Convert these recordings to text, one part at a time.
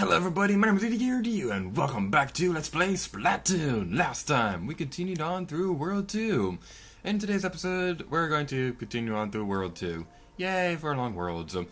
Hello everybody, my name is Luigi, and welcome back to Let's Play Splatoon! Last time, we continued on through World 2. In today's episode, we're going to continue on through World 2. Yay for long worlds. Now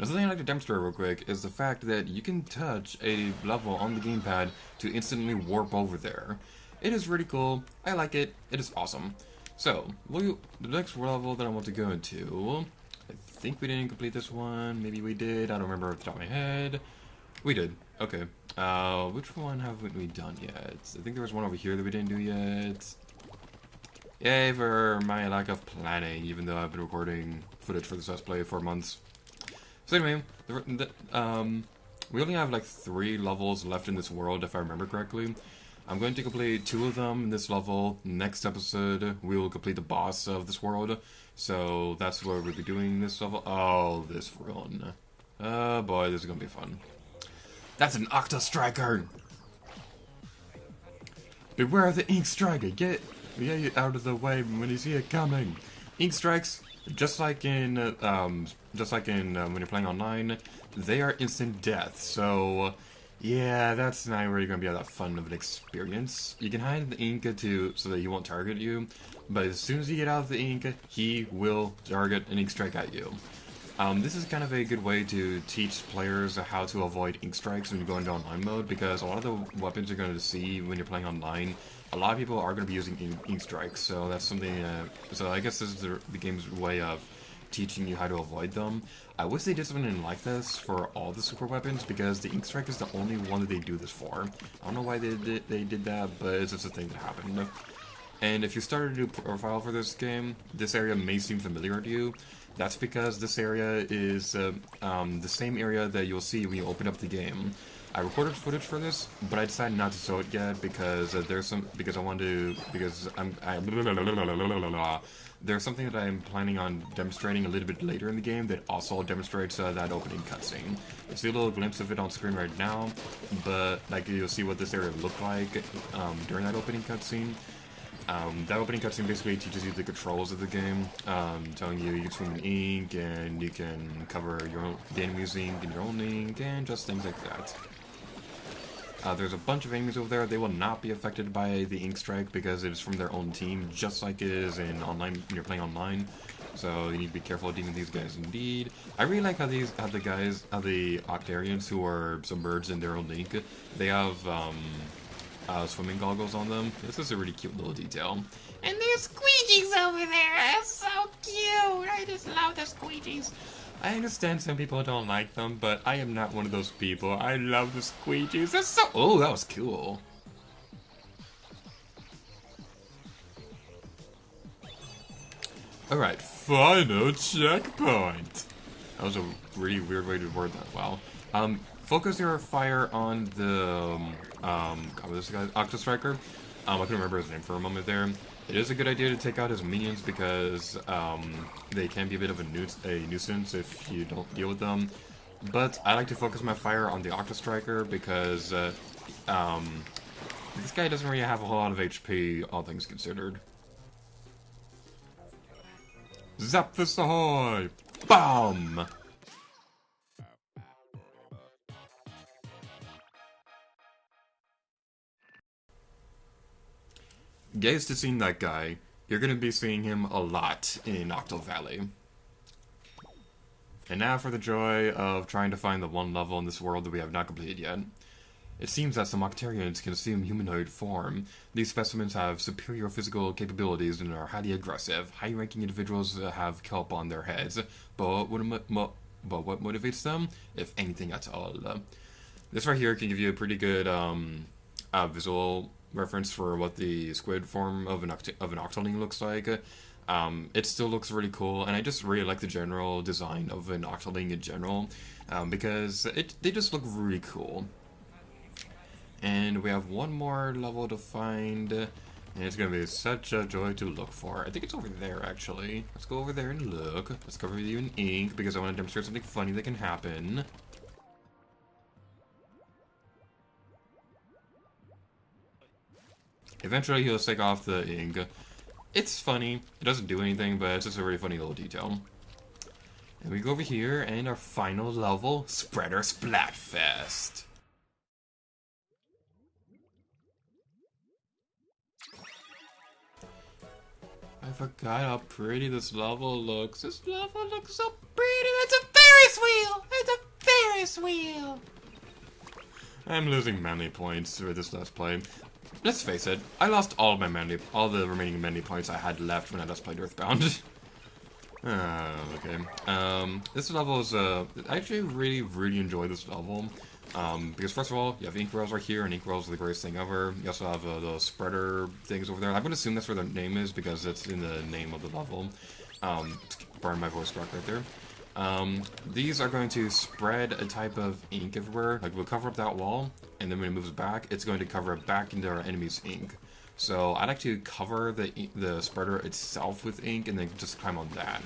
something I'd like to demonstrate real quick is the fact that you can touch a level on the gamepad to instantly warp over there. It is really cool, I like it, it is awesome. So, the next level that I want to go into, I think we didn't complete this one, maybe we did, I don't remember off the top of my head. We did. Okay. Which one haven't we done yet? I think there was one over here that we didn't do yet. Yay for my lack of planning, even though I've been recording footage for this Let's Play for months. So anyway, we only have like 3 levels left in this world, if I remember correctly. I'm going to complete 2 of them in this level. Next episode, we will complete the boss of this world. So that's what we'll be doing this level. Oh, this run. Oh boy, this is gonna be fun. That's an Octa Striker! Beware of the Ink Striker! Get it out of the way when you see it coming! Ink Strikes, just like in when you're playing online, they are instant death, so yeah, that's not where you're gonna be that fun of an experience. You can hide the ink so that he won't target you, but as soon as you get out of the ink, he will target an Ink Strike at you. This is kind of a good way to teach players how to avoid ink strikes when you go into online mode, because a lot of the weapons you're going to see when you're playing online, a lot of people are going to be using ink strikes, so that's something, so I guess this is the game's way of teaching you how to avoid them. I wish they did something like this for all the super weapons, because the ink strike is the only one that they do this for. I don't know why they did that, but it's just a thing that happened. And if you started a new profile for this game, this area may seem familiar to you. That's because this area is the same area that you'll see when you open up the game. I recorded footage for this, but I decided not to show it yet because there's something that I'm planning on demonstrating a little bit later in the game that also demonstrates that opening cutscene. You see a little glimpse of it on screen right now, but like you'll see what this area looked like during that opening cutscene. That opening cutscene basically teaches you the controls of the game, telling you can swim in ink, and you can cover the enemy's ink in your own ink, and just things like that. There's a bunch of enemies over there. They will not be affected by the ink strike because it is from their own team, just like it is in online when you're playing online. So you need to be careful of dealing with these guys indeed. I really like how the Octarians who are submerged in their own ink, they have swimming goggles on them. This is a really cute little detail. And there's squeegees over there. That's so cute. I just love the squeegees. I understand some people don't like them, but I am not one of those people. I love the squeegees. That's so... Oh, that was cool. Alright, final checkpoint. That was a really weird way to word that. Wow. Focus your fire on the, this guy, Octa Striker. I couldn't remember his name for a moment there. It is a good idea to take out his minions because, they can be a bit of a nuisance if you don't deal with them. But I like to focus my fire on the Octa Striker because, this guy doesn't really have a whole lot of HP, all things considered. Zapfist ahoy! Bomb! Guys, to seeing that guy, you're going to be seeing him a lot in Octo Valley. And now for the joy of trying to find the one level in this world that we have not completed yet. It seems that some Octarians can assume humanoid form. These specimens have superior physical capabilities and are highly aggressive. High-ranking individuals have kelp on their heads, but what motivates them? If anything at all. This right here can give you a pretty good visual reference for what the squid form of an Octoling looks like. It still looks really cool, and I just really like the general design of an Octoling in general, because they just look really cool. And we have one more level to find, and it's gonna be such a joy to look for. I think it's over there, actually. Let's go over there and look. Let's cover you in ink, because I want to demonstrate something funny that can happen. Eventually he'll take off the ink. It's funny. It doesn't do anything, but it's just a really funny little detail. And we go over here, and our final level, Spreader Splatfest. I forgot how pretty this level looks. This level looks so Pretty, it's a Ferris wheel! It's a Ferris wheel! I'm losing manly points for this Let's Play. Let's face it, I lost all the remaining manly points I had left when I Let's Played Earthbound. Okay. This level is, I actually really enjoy this level. Because first of all, you have ink rails right here, and ink rails are the greatest thing ever. You also have the spreader things over there. I'm gonna assume that's where their name is because it's in the name of the level. Pardon my voice crack right there. These are going to spread a type of ink everywhere. Like, we'll cover up that wall, and then when it moves back, it's going to cover it back into our enemy's ink. So I like to cover the spreader itself with ink, and then just climb on that.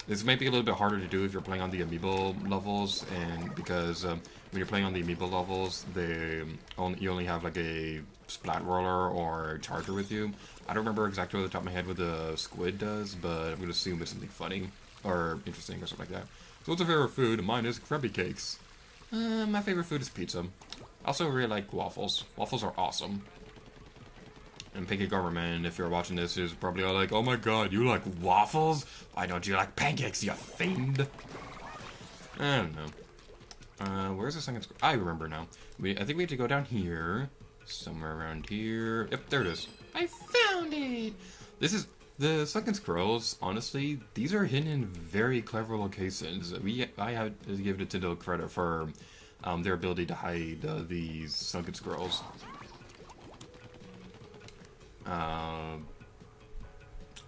This might be a little bit harder to do if you're playing on the amiibo levels, and because when you're playing on the amiibo levels, you only have like a splat roller or charger with you. I don't remember exactly off the top of my head what the squid does, but I'm going to assume it's something funny or interesting or something like that. So what's your favorite food? Mine is Krabby Cakes. My favorite food is pizza. I also really like waffles. Waffles are awesome. And Pinky Government, if you're watching this, is probably all like, oh my god, you like waffles? Why don't you like pancakes, you fiend? I don't know. Where's the second scroll? I remember now. I think we have to go down here. Somewhere around here. Yep, there it is. I found it! This is... The sunken scrolls, honestly, these are hidden in very clever locations. I have to give Nintendo credit for their ability to hide these sunken scrolls. I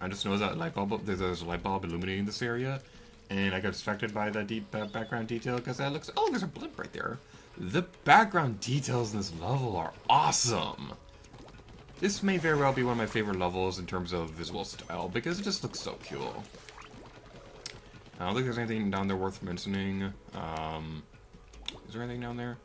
just noticed that light bulb. There's a light bulb illuminating this area, and I got distracted by that deep background detail because that looks. Oh, there's a blimp right there. The background details in this level are awesome. This may very well be one of my favorite levels in terms of visual style, because it just looks so cool. I don't think there's anything down there worth mentioning. Is there anything down there?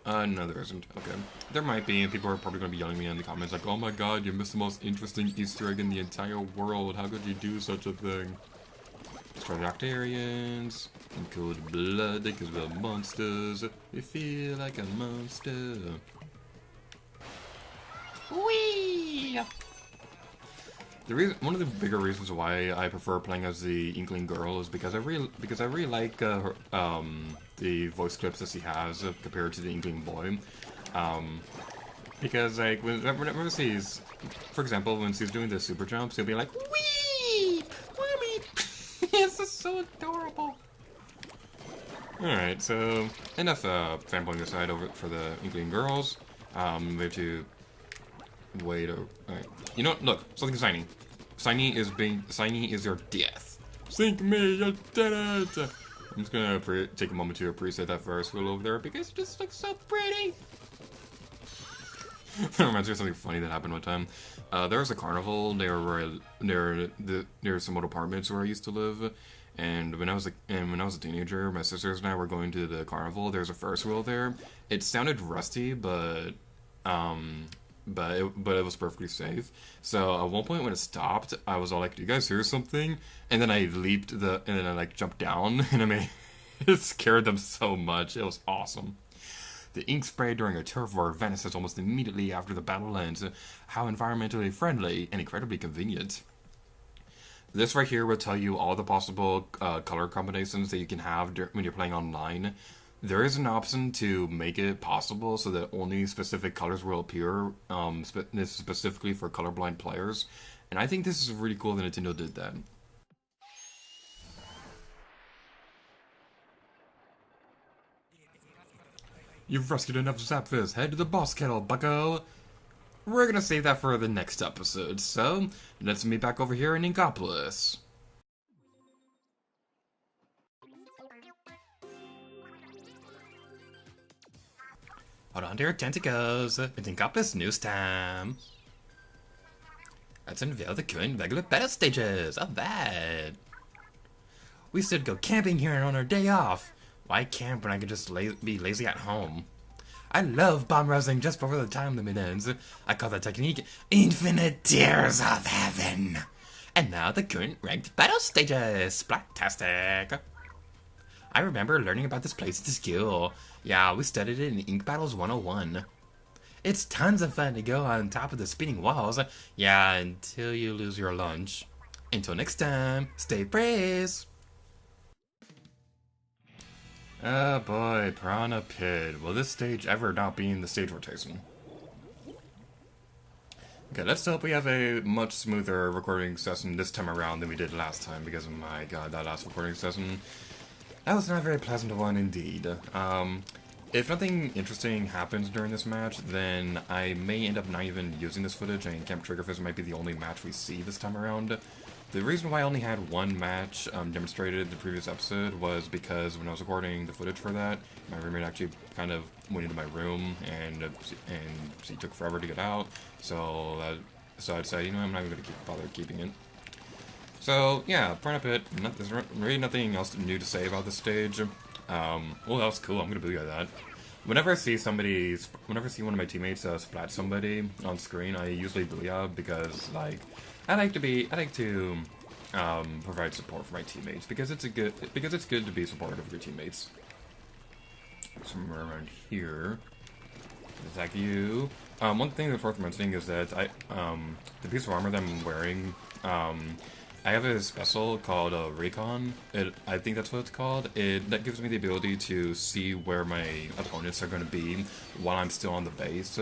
No, there isn't. Okay. There might be, and people are probably going to be yelling at me in the comments like, oh my god, you missed the most interesting Easter egg in the entire world. How could you do such a thing? Stradiactarians, in cold blood, because we're monsters. We feel like a monster. Whee! One of the bigger reasons why I prefer playing as the Inkling girl is because I really like the voice clips that she has compared to the Inkling boy. Because like whenever she's, for example, when she's doing the super jumps, she'll be like, Whee! Whee! This is so adorable. Alright, so enough fanboying aside over for the Inkling girls. We have to wait. Alright. You know what? Look, something shiny. Shiny is your death. Sink me, you did it! I'm just gonna take a moment to appreciate that Ferris wheel over there because it just looks so pretty. That reminds me of something funny that happened one time. There was a carnival near some old apartments where I used to live, and when I was a teenager, my sisters and I were going to the carnival. There's a Ferris wheel there. It sounded rusty, but it was perfectly safe. So at one point when it stopped, I was all like, "Do you guys hear something?" And then I like jumped down, and it scared them so much. It was awesome. The ink spray during a turf war vanishes almost immediately after the battle ends. How environmentally friendly and incredibly convenient. This right here will tell you all the possible color combinations that you can have when you're playing online. There is an option to make it possible so that only specific colors will appear, this is specifically for colorblind players. And I think this is really cool that Nintendo did that. You've rescued enough Zapfish. Head to the boss kettle, bucko. We're gonna save that for the next episode, so let's meet back over here in Inkopolis. Hold on to your tentacles. It's Inkopolis news time. Let's unveil the current regular battle stages. Alright. We should go camping here on our day off. Why camp when I could just be lazy at home? I love bomb rousing just before the time limit ends. I call that technique Infinite Tears of Heaven. And now the current ranked battle stages. Splattastic. I remember learning about this place at school. Yeah, we studied it in Ink Battles 101. It's tons of fun to go on top of the spinning walls. Yeah, until you lose your lunch. Until next time, stay praised. Oh boy, Piranha Pit. Will this stage ever not be in the stage rotation? Okay, let's hope we have a much smoother recording session this time around than we did last time, because, oh my god, that last recording session, that was not a very pleasant one indeed. If nothing interesting happens during this match, then I may end up not even using this footage, and Camp Triggerfist might be the only match we see this time around. The reason why I only had one match demonstrated in the previous episode was because when I was recording the footage for that, my roommate actually kind of went into my room and she took forever to get out. So I decided, you know, I'm not even going to bother keeping it. So yeah, Piranha Pit. There's really nothing else new to say about this stage. Well, that was cool. I'm going to booyah that. Whenever I see one of my teammates splat somebody on screen, I usually booyah because, like, I like to provide support for my teammates because it's good to be supportive of your teammates. Somewhere around here. Is that you? One thing that's worth mentioning is that the piece of armor that I'm wearing, I have a special called Recon. I think that's what it's called. That gives me the ability to see where my opponents are going to be while I'm still on the base.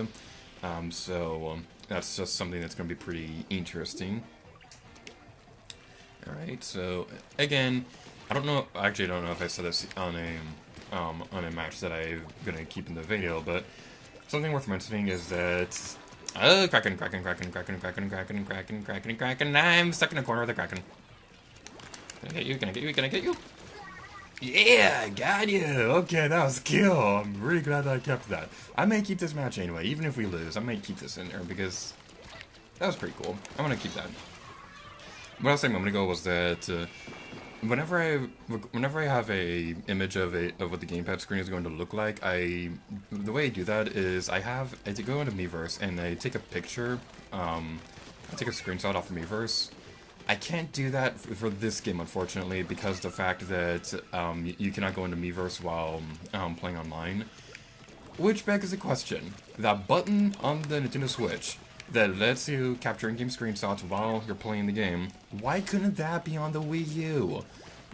So that's just something that's going to be pretty interesting. Alright, so again, I don't know if I said this on a match that I'm going to keep in the video, but something worth mentioning is that Kraken. I'm stuck in a corner with a Kraken. Can I get you? Yeah, got you! Okay, that was kill. I'm really glad that I kept that. I may keep this match anyway, even if we lose. I may keep this in there because that was pretty cool. I'm gonna keep that. What I was saying a moment ago was that whenever I have a image of what the gamepad screen is going to look like, the way I do that is I go into Miiverse and I take a picture, I take a screenshot off of Miiverse. I can't do that for this game, unfortunately, because the fact that you cannot go into Miiverse while playing online. Which begs the question, that button on the Nintendo Switch that lets you capture in-game screenshots while you're playing the game, why couldn't that be on the Wii U?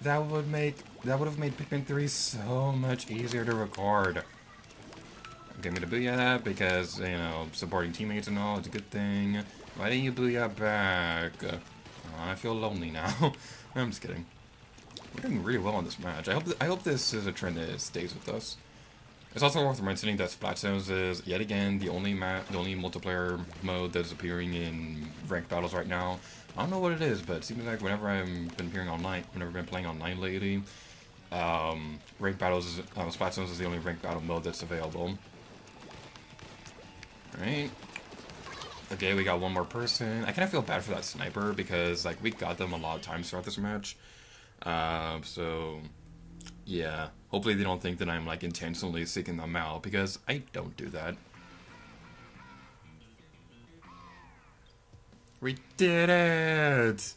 That would have made Pikmin 3 so much easier to record. I'm gonna booyah that because, you know, supporting teammates and all is a good thing. Why didn't you booyah back? I feel lonely now. I'm just kidding. We're doing really well on this match. I hope this is a trend that stays with us. It's also worth mentioning that Splatfest is yet again the only multiplayer mode that is appearing in ranked battles right now. I don't know what it is, but it seems like whenever I've been playing online lately, ranked battles, Splatoon is the only ranked battle mode that's available. Alright. Okay, we got one more person. I kind of feel bad for that sniper because, like, we got them a lot of times throughout this match. So, yeah. Hopefully they don't think that I'm, like, intentionally seeking them out because I don't do that. We did it!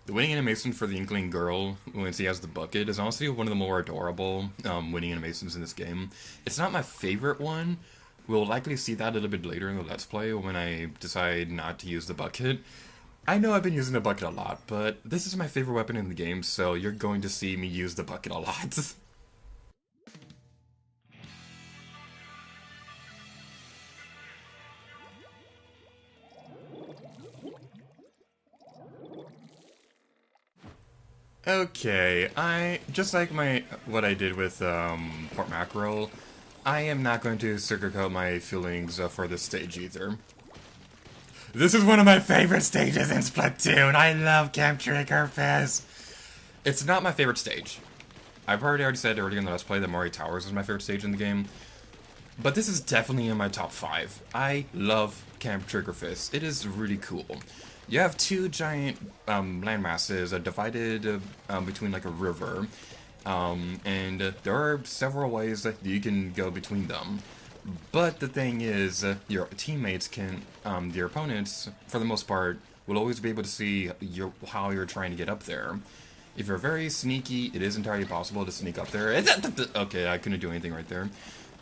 The winning animation for the Inkling girl, when she has the bucket, is honestly one of the more adorable winning animations in this game. It's not my favorite one. We'll likely see that a little bit later in the Let's Play when I decide not to use the bucket. I know I've been using the bucket a lot, but this is my favorite weapon in the game, so you're going to see me use the bucket a lot. Okay, just like what I did with Port Mackerel, I am not going to sugarcoat my feelings for this stage either. This is one of my favorite stages in Splatoon. I love Camp Triggerfist. It's not my favorite stage. I've already said earlier in the Let's Play that Mori Towers is my favorite stage in the game. But this is definitely in my top 5. I love Camp Triggerfist. It is really cool. You have two giant land masses divided between like a river. And there are several ways that you can go between them. But the thing is, your teammates your opponents, for the most part, will always be able to see how you're trying to get up there. If you're very sneaky, it is entirely possible to sneak up there. Okay, I couldn't do anything right there.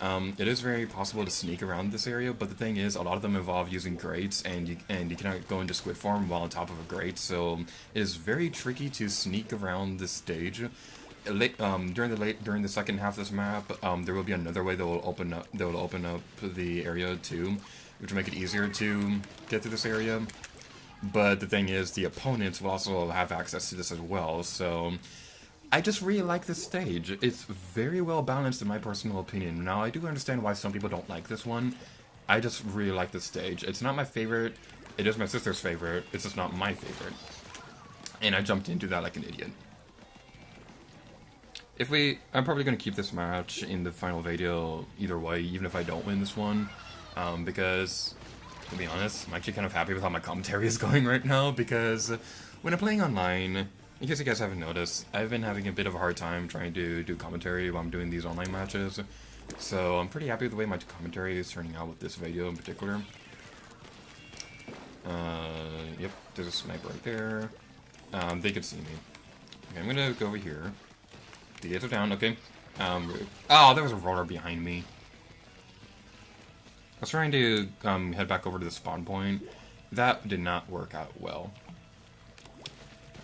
It is very possible to sneak around this area, but the thing is, a lot of them involve using grates, and you cannot go into squid form while on top of a grate, so it is very tricky to sneak around this stage. During the second half of this map, there will be another way that will open up the area too, which will make it easier to get through this area. But the thing is, the opponents will also have access to this as well, so I just really like this stage. It's very well balanced in my personal opinion. Now, I do understand why some people don't like this one. I just really like this stage. It's not my favorite. It is my sister's favorite. It's just not my favorite. And I jumped into that like an idiot. I'm probably going to keep this match in the final video either way, even if I don't win this one. Because, to be honest, I'm actually kind of happy with how my commentary is going right now, because when I'm playing online, in case you guys haven't noticed, I've been having a bit of a hard time trying to do commentary while I'm doing these online matches. So I'm pretty happy with the way my commentary is turning out with this video in particular. Yep, there's a sniper right there. They can see me. Okay, I'm gonna go over here. The gates are down, okay. Oh, there was a roller behind me. I was trying to head back over to the spawn point. That did not work out well.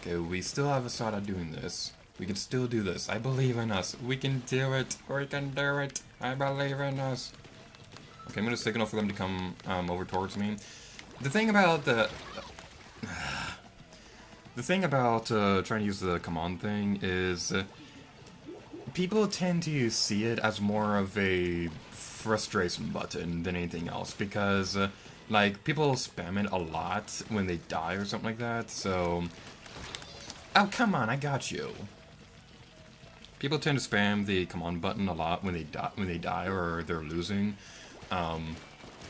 Okay, we still have a shot at doing this. We can still do this. I believe in us. We can do it. We can do it. I believe in us. Okay, I'm gonna signal for them to come over towards me. The thing about trying to use the command thing is people tend to see it as more of a frustration button than anything else, because like people spam it a lot when they die or something like that. So, oh come on, I got you. People tend to spam the command button a lot when they die or they're losing.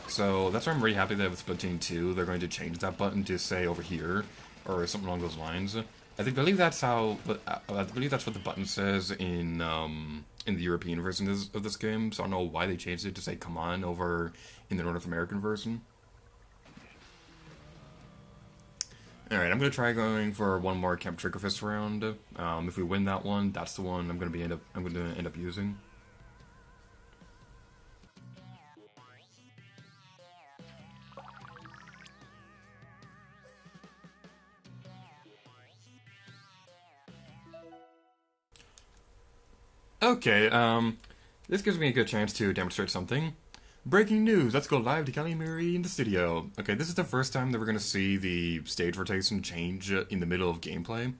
So that's why I'm really happy that with Splatoon 2 they're going to change that button to say over here or something along those lines. I believe that's what the button says in the European version of this game. So I don't know why they changed it to say "come on" over in the North American version. All right, I'm gonna try going for one more Camp Trigger Fist round. If we win that one, that's the one I'm gonna end up using. Okay, this gives me a good chance to demonstrate something. Breaking news, let's go live to Kelly Murray in the studio. Okay, this is the first time that we're going to see the stage rotation change in the middle of gameplay.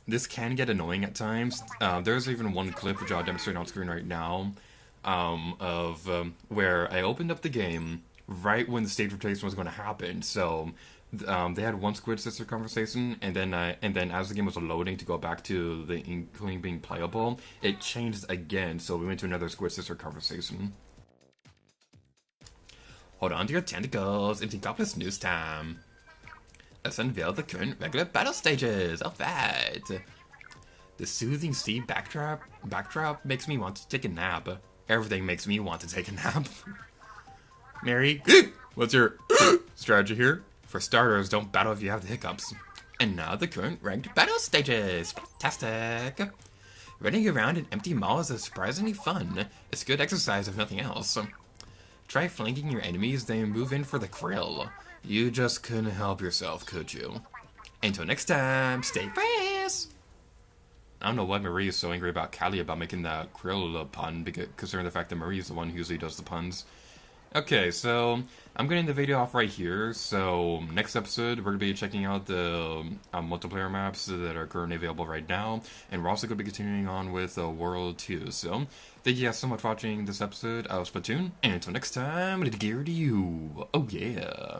This can get annoying at times. There's even one clip which I'll demonstrate on screen right now, of where I opened up the game right when the stage rotation was going to happen. So they had one Squid Sister conversation, and then as the game was loading to go back to the Inkling being playable, it changed again. So we went to another Squid Sister conversation. Hold on to your tentacles, it's Inkopolis news time. Let's unveil the current regular battle stages. Alright. The soothing sea backdrop makes me want to take a nap. Everything makes me want to take a nap. Mary, what's your strategy here? For starters, don't battle if you have the hiccups. And now the current ranked battle stages. Fantastic. Running around an empty mall is surprisingly fun. It's good exercise if nothing else. Try flanking your enemies, then move in for the krill. You just couldn't help yourself, could you? Until next time, stay fresh! I don't know why Marie is so angry about Callie about making that krill pun, considering the fact that Marie is the one who usually does the puns. Okay, so I'm getting the video off right here. So next episode, we're going to be checking out the multiplayer maps that are currently available right now. And we're also going to be continuing on with World 2. So thank you guys so much for watching this episode of Splatoon. And until next time, let it gear to you. Oh yeah.